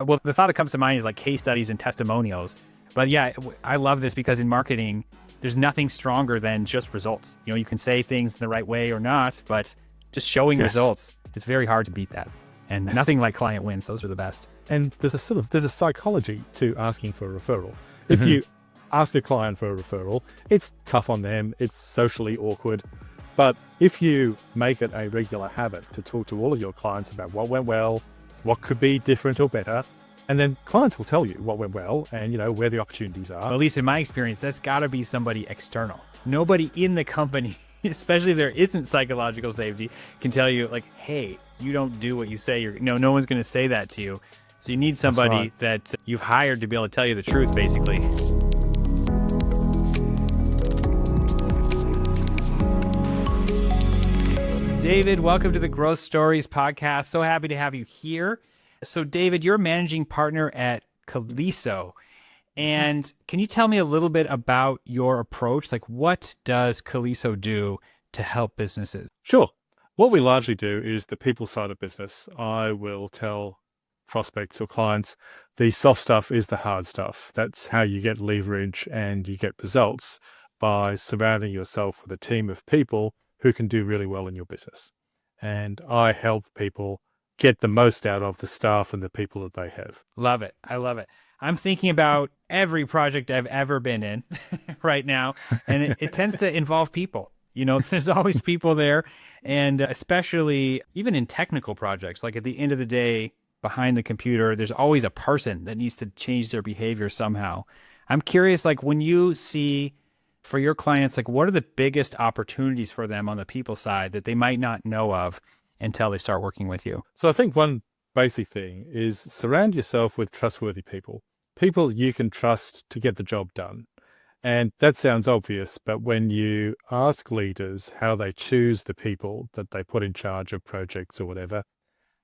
Well, the thought that comes to mind is like case studies and testimonials. But yeah, I love this because in marketing, there's nothing stronger than just results. You can say things in the right way or not, but just showing Yes. results, it's very hard to beat that. And nothing like client wins. Those are the best. And there's a psychology to asking for a referral. If Mhm. you ask a client for a referral, it's tough on them, it's socially awkward. But if you make it a regular habit to talk to all of your clients about what went well, what could be different or better, and then clients will tell you what went well and where the opportunities are. At least in my experience, that's got to be somebody external. Nobody in the company, especially if there isn't psychological safety, can tell you like, hey, you don't do what you say. No one's going to say that to you. So you need somebody right. that you've hired to be able to tell you the truth, basically. David, welcome to the Growth Stories podcast. So happy to have you here. So David, you're a managing partner at Koliso. And can you tell me a little bit about your approach? Like, what does Koliso do to help businesses? Sure. What we largely do is the people side of business. I will tell prospects or clients the soft stuff is the hard stuff. That's how you get leverage and you get results by surrounding yourself with a team of people who can do really well in your business. And I help people get the most out of the staff and the people that they have. Love it. I love it. I'm thinking about every project I've ever been in right now, and it tends to involve people. There's always people there, and especially even in technical projects, like at the end of the day, behind the computer, there's always a person that needs to change their behavior somehow. I'm curious, like when you see for your clients, like what are the biggest opportunities for them on the people side that they might not know of until they start working with you? So I think one basic thing is surround yourself with trustworthy people you can trust to get the job done. And that sounds obvious, but when you ask leaders how they choose the people that they put in charge of projects or whatever,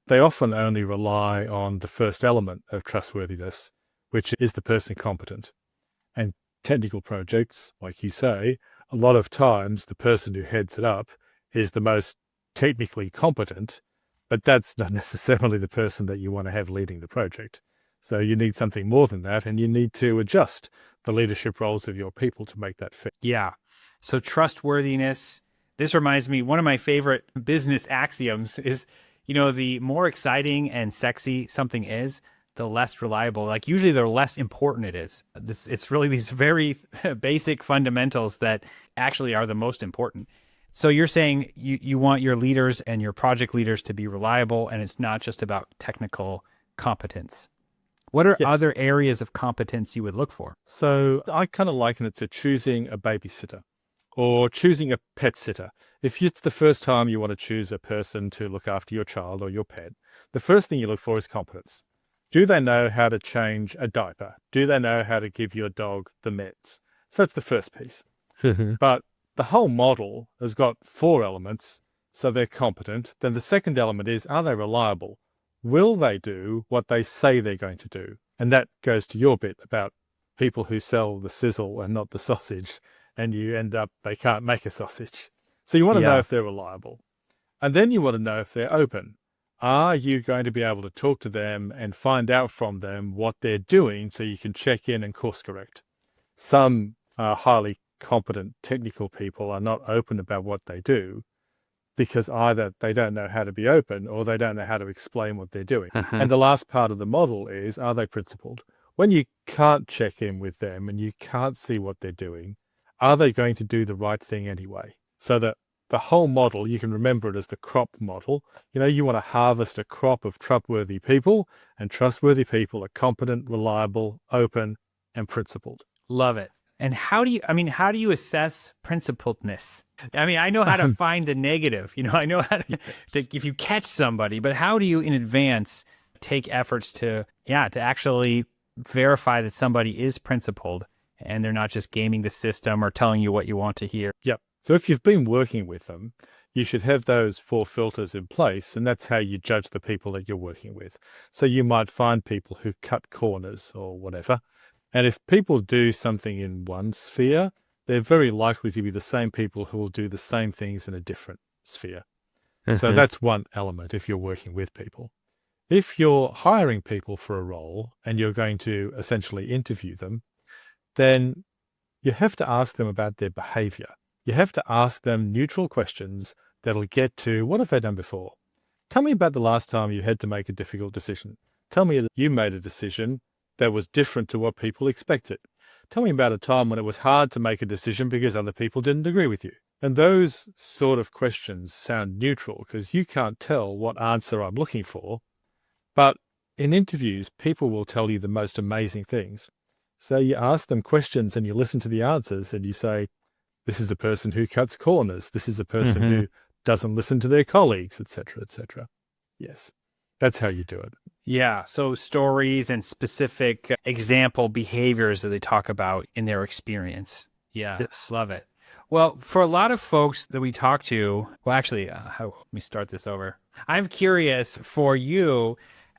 they often only rely on the first element of trustworthiness, which is the person competent. And technical projects, like you say, a lot of times the person who heads it up is the most technically competent, but that's not necessarily the person that you want to have leading the project. So you need something more than that, and you need to adjust the leadership roles of your people to make that fit. Yeah. So trustworthiness, this reminds me, one of my favorite business axioms is, the more exciting and sexy something is, the less reliable, like usually the less important it is. It's really these very basic fundamentals that actually are the most important. So you're saying you want your leaders and your project leaders to be reliable, and it's not just about technical competence. What are other areas of competence you would look for? So I kind of liken it to choosing a babysitter or choosing a pet sitter. If it's the first time you want to choose a person to look after your child or your pet, the first thing you look for is competence. Do they know how to change a diaper? Do they know how to give your dog the meds? So that's the first piece. But the whole model has got 4 elements, so they're competent. Then the second element is, are they reliable? Will they do what they say they're going to do? And that goes to your bit about people who sell the sizzle and not the sausage, and you end up, they can't make a sausage. So you want to know if they're reliable. And then you want to know if they're open. Are you going to be able to talk to them and find out from them what they're doing so you can check in and course correct? Some highly competent technical people are not open about what they do because either they don't know how to be open or they don't know how to explain what they're doing. And the last part of the model is, are they principled? When you can't check in with them and you can't see what they're doing, are they going to do the right thing anyway? So that the whole model, you can remember it as the crop model. You want to harvest a crop of trustworthy people, and trustworthy people are competent, reliable, open, and principled. Love it. And how do you assess principledness? I know how to find the negative. I know how to if you catch somebody, but how do you in advance take efforts to actually verify that somebody is principled and they're not just gaming the system or telling you what you want to hear? Yep. So if you've been working with them, you should have those 4 filters in place, and that's how you judge the people that you're working with. So you might find people who cut corners or whatever. And if people do something in one sphere, they're very likely to be the same people who will do the same things in a different sphere. So that's one element if you're working with people. If you're hiring people for a role and you're going to essentially interview them, then you have to ask them about their behavior. You have to ask them neutral questions that'll get to what have they done before? Tell me about the last time you had to make a difficult decision. Tell me that you made a decision that was different to what people expected. Tell me about a time when it was hard to make a decision because other people didn't agree with you. And those sort of questions sound neutral because you can't tell what answer I'm looking for. But in interviews, people will tell you the most amazing things. So you ask them questions and you listen to the answers and you say, this is a person who cuts corners. This is a person who doesn't listen to their colleagues, etc., etc. Yes, that's how you do it. Yeah. So stories and specific example behaviors that they talk about in their experience. Yeah. Yes. Love it. Well, for a lot of folks that we talk to, well, actually, let me start this over. I'm curious for you.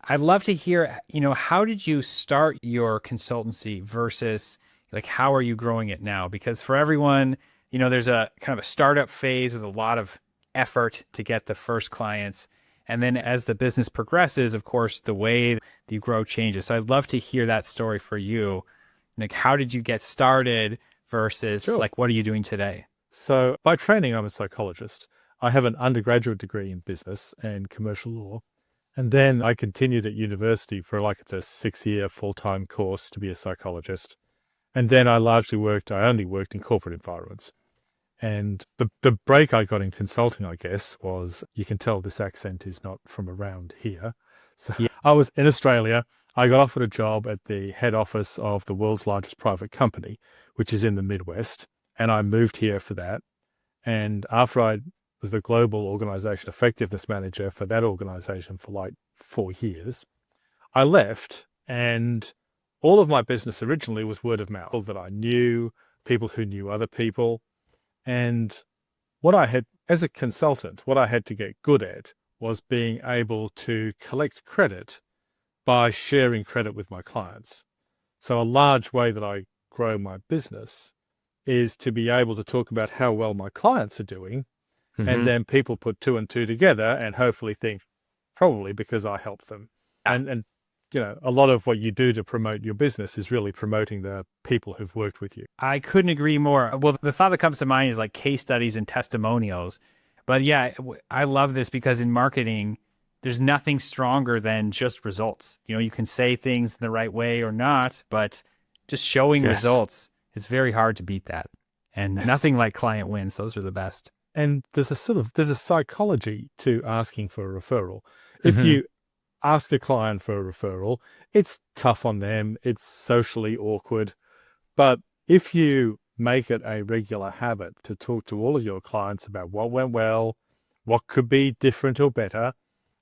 I'd love to hear, how did you start your consultancy versus like, how are you growing it now? Because for everyone, there's a kind of a startup phase with a lot of effort to get the first clients. And then as the business progresses, of course, the way that you grow changes. So I'd love to hear that story for you. Like, how did you get started versus like, what are you doing today? So by training, I'm a psychologist. I have an undergraduate degree in business and commercial law. And then I continued at university for it's a 6-year full-time course to be a psychologist. And then I only worked in corporate environments. And the break I got in consulting, I guess, was, you can tell this accent is not from around here. So Yeah. I was in Australia. I got offered a job at the head office of the world's largest private company, which is in the Midwest. And I moved here for that. And after I was the global organization effectiveness manager for that organization for 4 years, I left, and all of my business originally was word of mouth, that I knew, people who knew other people. And as a consultant, what I had to get good at was being able to collect credit by sharing credit with my clients. So a large way that I grow my business is to be able to talk about how well my clients are doing. And then people put 2 and 2 together and hopefully think, probably because I helped them. And a lot of what you do to promote your business is really promoting the people who've worked with you. I couldn't agree more. Well, the thought that comes to mind is like case studies and testimonials. But yeah, I love this because in marketing, there's nothing stronger than just results. You can say things the right way or not, but just showing results is very hard to beat that. And nothing like client wins. Those are the best. And there's a psychology to asking for a referral. If you ask a client for a referral, it's tough on them. It's socially awkward. But if you make it a regular habit to talk to all of your clients about what went well, what could be different or better,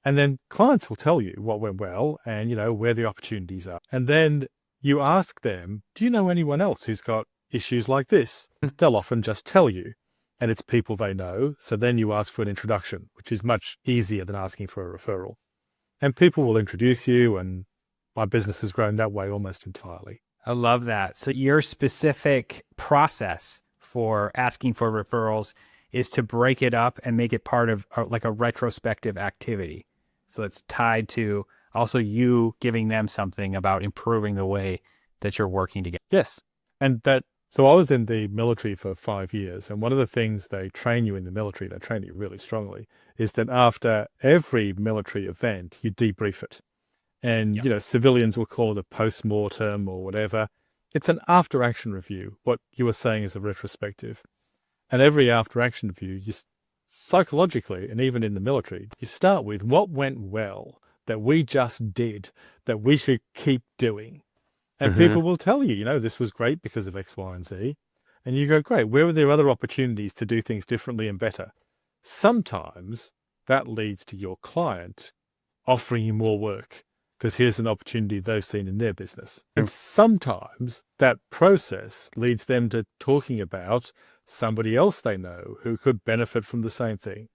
and then clients will tell you what went well and, where the opportunities are. And then you ask them, do you know anyone else who's got issues like this? They'll often just tell you. And it's people they know. So then you ask for an introduction, which is much easier than asking for a referral. And people will introduce you, and my business has grown that way almost entirely. I love that. So your specific process for asking for referrals is to break it up and make it part of like a retrospective activity. So it's tied to also you giving them something about improving the way that you're working together. Yes. So I was in the military for 5 years, and one of the things they train you in the military, they train you really strongly, is that after every military event, you debrief it. And, civilians will call it a post-mortem or whatever. It's an after-action review. What you were saying is a retrospective. And every after-action review, psychologically, and even in the military, you start with what went well that we just did, that we should keep doing. And people will tell you, this was great because of X, Y, and Z. And you go, great, where are there other opportunities to do things differently and better? Sometimes that leads to your client offering you more work because here's an opportunity they've seen in their business. And sometimes that process leads them to talking about somebody else they know who could benefit from the same thing.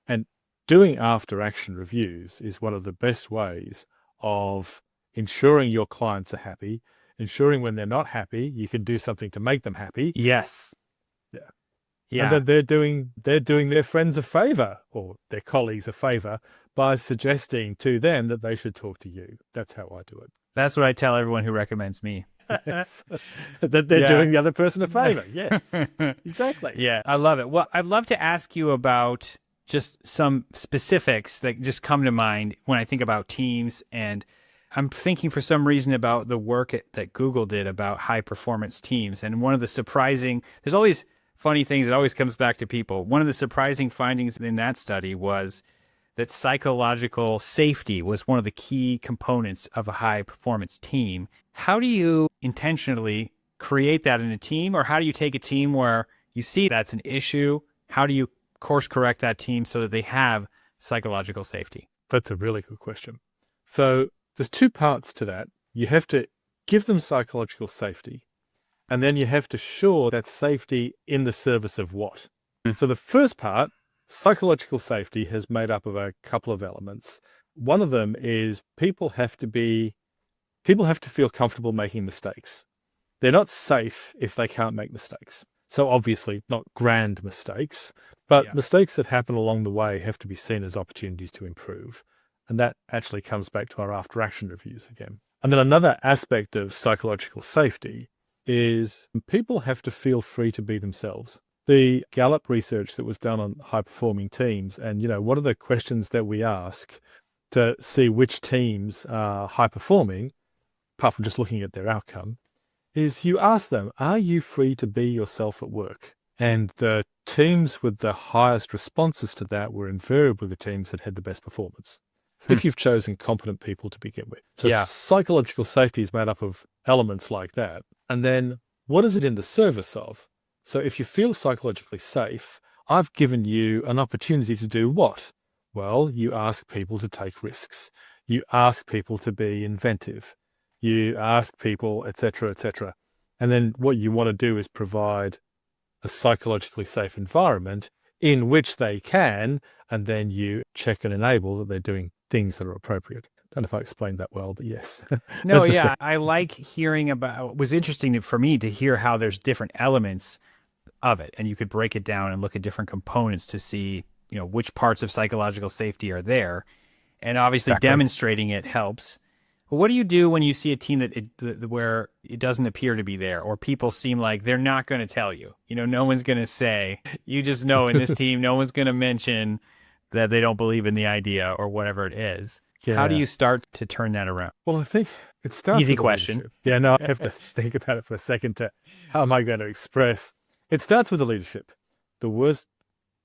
And doing after-action reviews is one of the best ways of ensuring your clients are happy, ensuring when they're not happy, you can do something to make them happy. Yes. Yeah. And Yeah. then they're doing their friends a favor or their colleagues a favor by suggesting to them that they should talk to you. That's how I do it. That's what I tell everyone who recommends me. Yes. That they're Yeah. doing the other person a favor. Yes, exactly. Yeah, I love it. Well, I'd love to ask you about just some specifics that just come to mind when I think about teams. And I'm thinking for some reason about the work that Google did about high performance teams. And one of the surprising, there's all these funny things. It always comes back to people. One of the surprising findings in that study was that psychological safety was one of the key components of a high performance team. How do you intentionally create that in a team, or how do you take a team where you see that's an issue? How do you course correct that team so that they have psychological safety? That's a really good question. So there's two parts to that. You have to give them psychological safety, and then you have to show that safety in the service of what? So the first part, psychological safety, has made up of a couple of elements. One of them is people have to feel comfortable making mistakes. They're not safe if they can't make mistakes. So obviously not grand mistakes, but mistakes that happen along the way have to be seen as opportunities to improve. And that actually comes back to our after action reviews again. And then another aspect of psychological safety is people have to feel free to be themselves. The Gallup research that was done on high performing teams, and what are the questions that we ask to see which teams are high performing, apart from just looking at their outcome, is you ask them, are you free to be yourself at work? And the teams with the highest responses to that were invariably the teams that had the best performance. If you've chosen competent people to begin with. So psychological safety is made up of elements like that. And then what is it in the service of? So if you feel psychologically safe, I've given you an opportunity to do what? Well, you ask people to take risks. You ask people to be inventive. You ask people, etc., etc. And then what you want to do is provide a psychologically safe environment in which they can, and then you check and enable that they're doing things that are appropriate. Don't know if I explained that well, but yes. No, yeah, I like hearing about, it was interesting for me to hear how there's different elements of it, and you could break it down and look at different components to see, which parts of psychological safety are there. And obviously demonstrating it helps. But what do you do when you see a team where it doesn't appear to be there, or people seem like they're not going to tell you? No one's going to say, you just know in this team, no one's going to mention that they don't believe in the idea or whatever it is. Yeah. How do you start to turn that around? Well, I think it starts Easy with question. Leadership. Yeah, no, I have to think about it for a second to how am I going to express. It starts with the leadership. The worst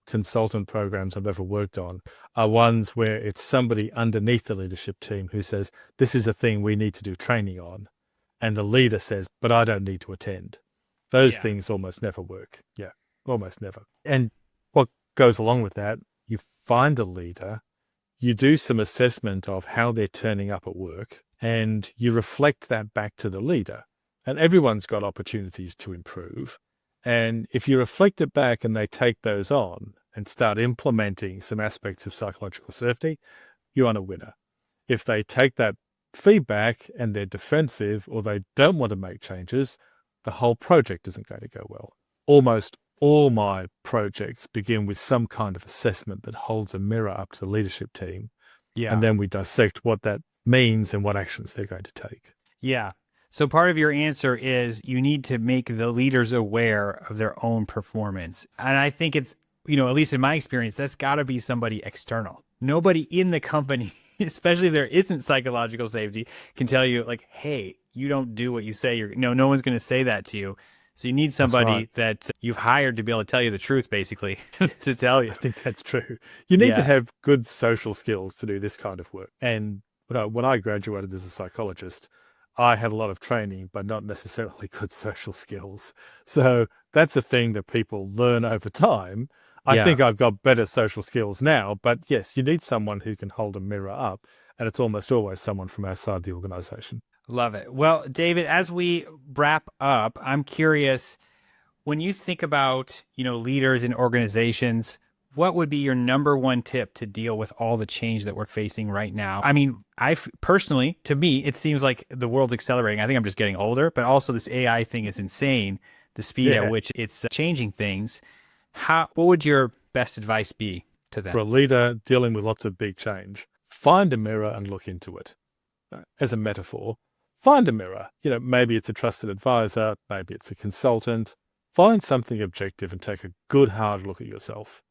consultant programs I've ever worked on are ones where it's somebody underneath the leadership team who says, this is a thing we need to do training on. And the leader says, but I don't need to attend. Those things almost never work. Yeah, almost never. And what goes along with that, you find a leader, you do some assessment of how they're turning up at work, and you reflect that back to the leader. And everyone's got opportunities to improve. And if you reflect it back and they take those on and start implementing some aspects of psychological safety, you're on a winner. If they take that feedback and they're defensive or they don't want to make changes, the whole project isn't going to go well. Almost all my projects begin with some kind of assessment that holds a mirror up to the leadership team. Yeah. And then we dissect what that means and what actions they're going to take. Yeah. So part of your answer is you need to make the leaders aware of their own performance. And I think it's, at least in my experience, that's got to be somebody external. Nobody in the company, especially if there isn't psychological safety, can tell you like, hey, you don't do what you say. No one's going to say that to you. So you need somebody that you've hired to be able to tell you the truth, basically, to tell you. I think that's true. You need to have good social skills to do this kind of work. And when I graduated as a psychologist, I had a lot of training, but not necessarily good social skills. So that's a thing that people learn over time. I think I've got better social skills now, but yes, you need someone who can hold a mirror up, and it's almost always someone from outside the organization. Love it. Well, David, as we wrap up, I'm curious, when you think about, leaders in organizations, what would be your number one tip to deal with all the change that we're facing right now? I mean, personally, to me, it seems like the world's accelerating. I think I'm just getting older, but also this AI thing is insane, the speed at which it's changing things. What would your best advice be to them? For a leader dealing with lots of big change, find a mirror and look into it. As a metaphor, find a mirror. Maybe it's a trusted advisor, maybe it's a consultant. Find something objective and take a good hard look at yourself,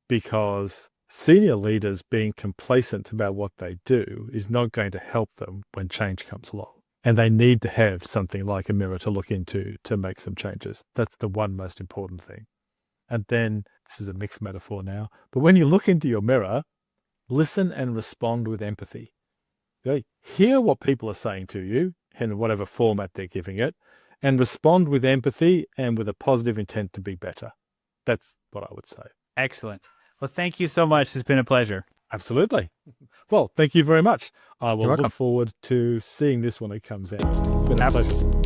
because senior leaders being complacent about what they do is not going to help them when change comes along. And they need to have something like a mirror to look into to make some changes. That's the one most important thing. And then, this is a mixed metaphor now, but when you look into your mirror, listen and respond with empathy. Okay? Hear what people are saying to you in whatever format they're giving it, and respond with empathy and with a positive intent to be better. That's what I would say. Excellent. Well, thank you so much. It's been a pleasure. Absolutely. Well, thank you very much. I will You're welcome. look forward to seeing this when it comes out. It's been a pleasure.